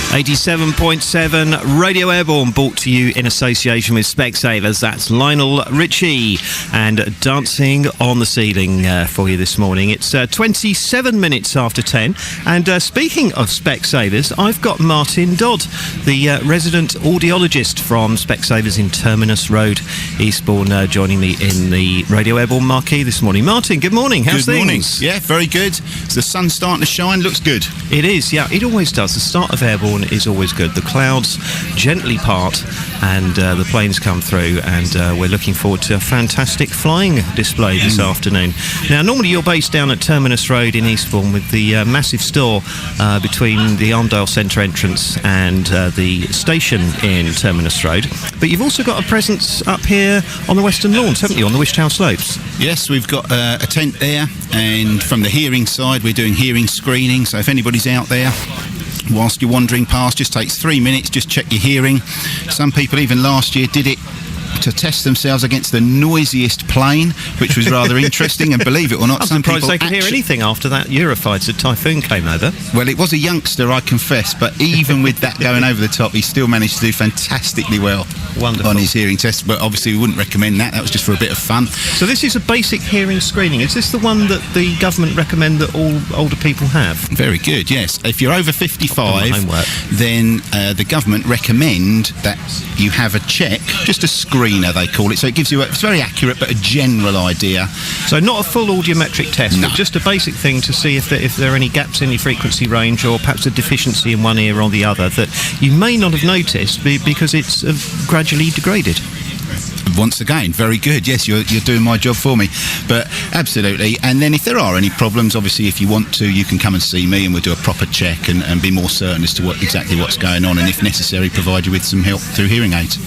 87.7 Radio Airbourne, brought to you in association with Specsavers. That's Lionel Richie and Dancing on the Ceiling for you this morning. It's 27 minutes after 10. And speaking of Specsavers, I've got Martin Dodd, the resident audiologist from Specsavers in Terminus Road, Eastbourne, joining me in the Radio Airbourne marquee this morning. Martin, good morning. How's things? Good morning. Yeah, very good. The sun's starting to shine. Looks good. It is, yeah. It always does. The start of Airbourne is always good. The clouds gently part and the planes come through, and we're looking forward to a fantastic flying display this afternoon. Now, normally you're based down at Terminus Road in Eastbourne with the massive store between the Armdale Centre entrance and the station in Terminus Road. But you've also got a presence up here on the Western Lawns, haven't you, on the Wishtower slopes? Yes, we've got a tent there, and from the hearing side we're doing hearing screening, so if anybody's out there whilst you're wandering past, just takes 3 minutes, just check your hearing. Some people even last year did it to test themselves against the noisiest plane, which was rather interesting, and believe it or not, I'm some surprised people they could hear anything after that Eurofighter typhoon came over. Well, it was a youngster, I confess, but even with that going over the top, he still managed to do fantastically well. Wonderful. On his hearing test, but obviously we wouldn't recommend that. That was just for a bit of fun. So this is a basic hearing screening. Is this the one that the government recommend that all older people have? Very good, yes. If you're over 55, then the government recommend that you have a check, just a screener they call it, so it gives you it's very accurate but a general idea. So not a full audiometric test, but just a basic thing to see if there are any gaps in your frequency range, or perhaps a deficiency in one ear or the other that you may not have noticed because it's gradually degraded. Once again, very good. Yes, you're doing my job for me. But absolutely. And then if there are any problems, obviously, if you want to, you can come and see me and we'll do a proper check and be more certain as to exactly what's going on, and if necessary, provide you with some help through hearing aids.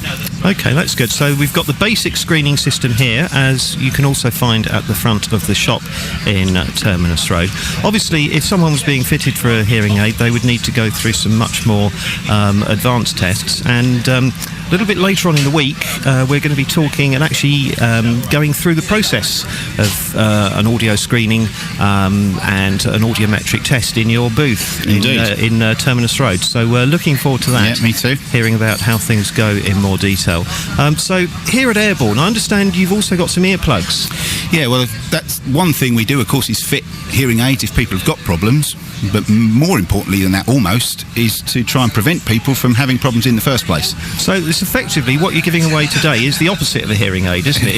OK, that's good. So we've got the basic screening system here, as you can also find at the front of the shop in Terminus Road. Obviously, if someone was being fitted for a hearing aid, they would need to go through some much more advanced tests. And a little bit later on in the week, we're going to be talking and actually going through the process of an audio screening and an audiometric test in your booth in Terminus Road. So we're looking forward to that. Yeah, me too. Hearing about how things go in more detail. So here at Airbourne, I understand you've also got some earplugs. Yeah, well, that's one thing we do, of course, is fit hearing aids if people have got problems. But more importantly than that, almost, is to try and prevent people from having problems in the first place. So it's effectively what you're giving away today is the opposite of a hearing aid, isn't it?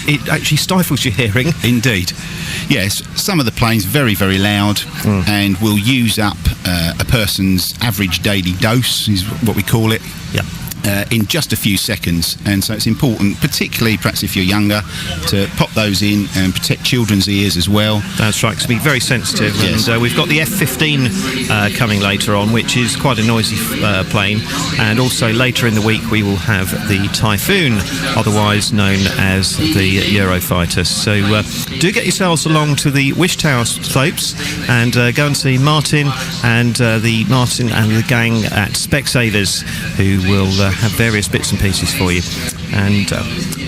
It actually stifles your hearing. Indeed. Yes, some of the planes very, very loud and will use up a person's average daily dose, is what we call it. Yeah. In just a few seconds, and so it's important, particularly perhaps if you're younger, to pop those in and protect children's ears as well. That's right, because be very sensitive. Yes. And we've got the F-15 coming later on, which is quite a noisy plane, and also later in the week we will have the Typhoon, otherwise known as the Eurofighter. So do get yourselves along to the Wishtower slopes and go and see Martin and the gang at Specsavers, who will have various bits and pieces for you, and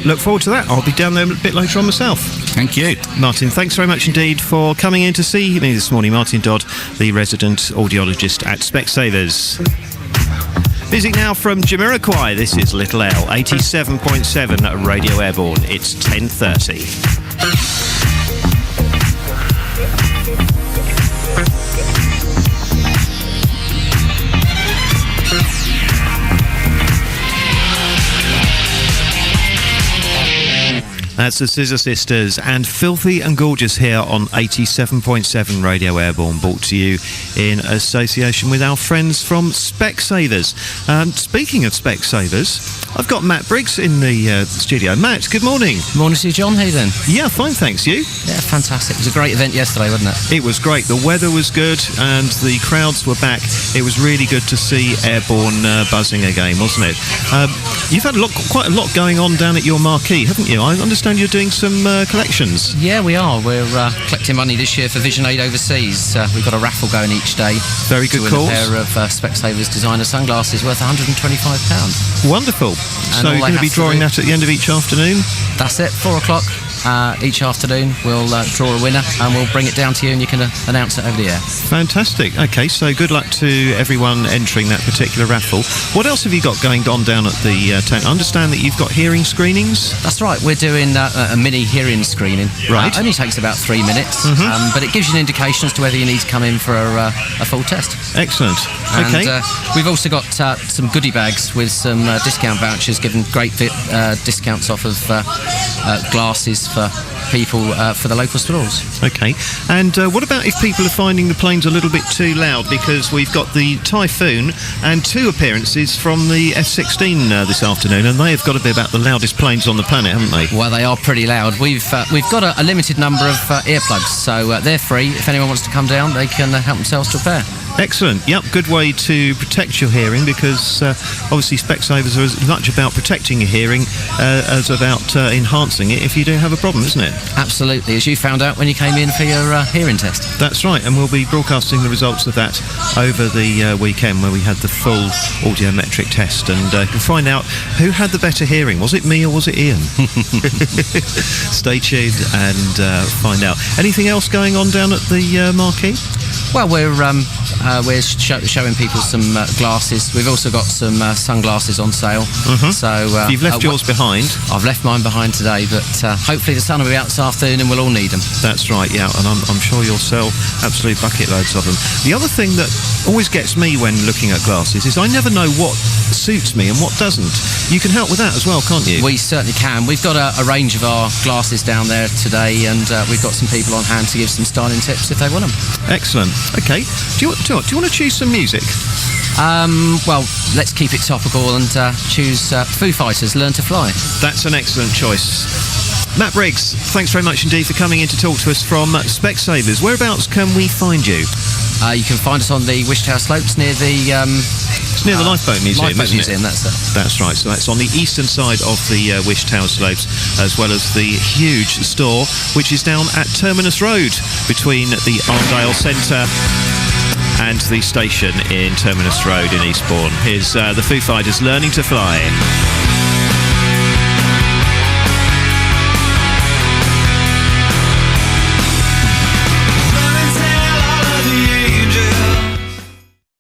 look forward to that. I'll be down there a bit later on myself. Thank you, Martin. Thanks very much indeed for coming in to see me this morning. Martin Dodd, the resident audiologist at Specsavers. Music now from Jamiroquai. This is Little L, 87.7 Radio Airbourne. It's 10:30. That's the Scissor Sisters and Filthy and Gorgeous here on 87.7 Radio Airbourne, brought to you in association with our friends from Specsavers. Speaking of Specsavers, I've got Matt Briggs in the studio. Matt, good morning. Morning to you, John. How you doing? Yeah, fine, thanks. You? Yeah, fantastic. It was a great event yesterday, wasn't it? It was great. The weather was good and the crowds were back. It was really good to see Airbourne buzzing again, wasn't it? You've had quite a lot going on down at your marquee, haven't you? I understand you're doing some collections. Yeah, we are. We're collecting money this year for Vision Aid Overseas. We've got a raffle going each day. Very good cause. A pair of Specsavers designer sunglasses worth £125. Wonderful. So you're going to be drawing that at the end of each afternoon? That's it, 4 o'clock. each afternoon. We'll draw a winner and we'll bring it down to you, and you can announce it over the air. Fantastic. Okay, so good luck to everyone entering that particular raffle. What else have you got going on down at the town? I understand that you've got hearing screenings. That's right. We're doing a mini hearing screening. Right. Only takes about 3 minutes, but it gives you an indication as to whether you need to come in for a full test. Excellent. And Okay. we've also got some goodie bags with some discount vouchers, giving great discounts off of glasses for people for the local stores. Okay. And what about if people are finding the planes a little bit too loud? Because we've got the Typhoon and 2 appearances from the F-16 this afternoon, and they have got to be about the loudest planes on the planet, haven't they? Well, they are pretty loud. We've got a limited number of earplugs, so they're free. If anyone wants to come down, they can help themselves to a pair. Excellent. Yep, good way to protect your hearing, because obviously Specsavers are as much about protecting your hearing as about enhancing it if you do have a problem, isn't it? Absolutely, as you found out when you came in for your hearing test. That's right, and we'll be broadcasting the results of that over the weekend, where we had the full audiometric test, and you can find out who had the better hearing. Was it me or was it Ian? Stay tuned and find out. Anything else going on down at the marquee? Well, we're showing people some glasses. We've also got some sunglasses on sale. So You've left yours behind. I've left mine behind today, but hopefully the sun will be out this afternoon and we'll all need them. That's right, yeah, and I'm sure you'll sell absolute bucket loads of them. The other thing that always gets me when looking at glasses is I never know what suits me and what doesn't. You can help with that as well, can't you? We certainly can. We've got a range of our glasses down there today, and we've got some people on hand to give some styling tips if they want them. Excellent. Okay. Do you want to choose some music? Well, let's keep it topical and choose Foo Fighters, Learn to Fly. That's an excellent choice. Matt Briggs, thanks very much indeed for coming in to talk to us from Specsavers. Whereabouts can we find you? You can find us on the Wishtower Slopes near the... It's near the Lifeboat Museum, Lifeboat isn't Museum, it? that's it. That's right. So that's on the eastern side of the Wishtower Slopes, as well as the huge store, which is down at Terminus Road, between the Arndale Centre and the station in Terminus Road in Eastbourne. Here's the Foo Fighters, Learning to Fly.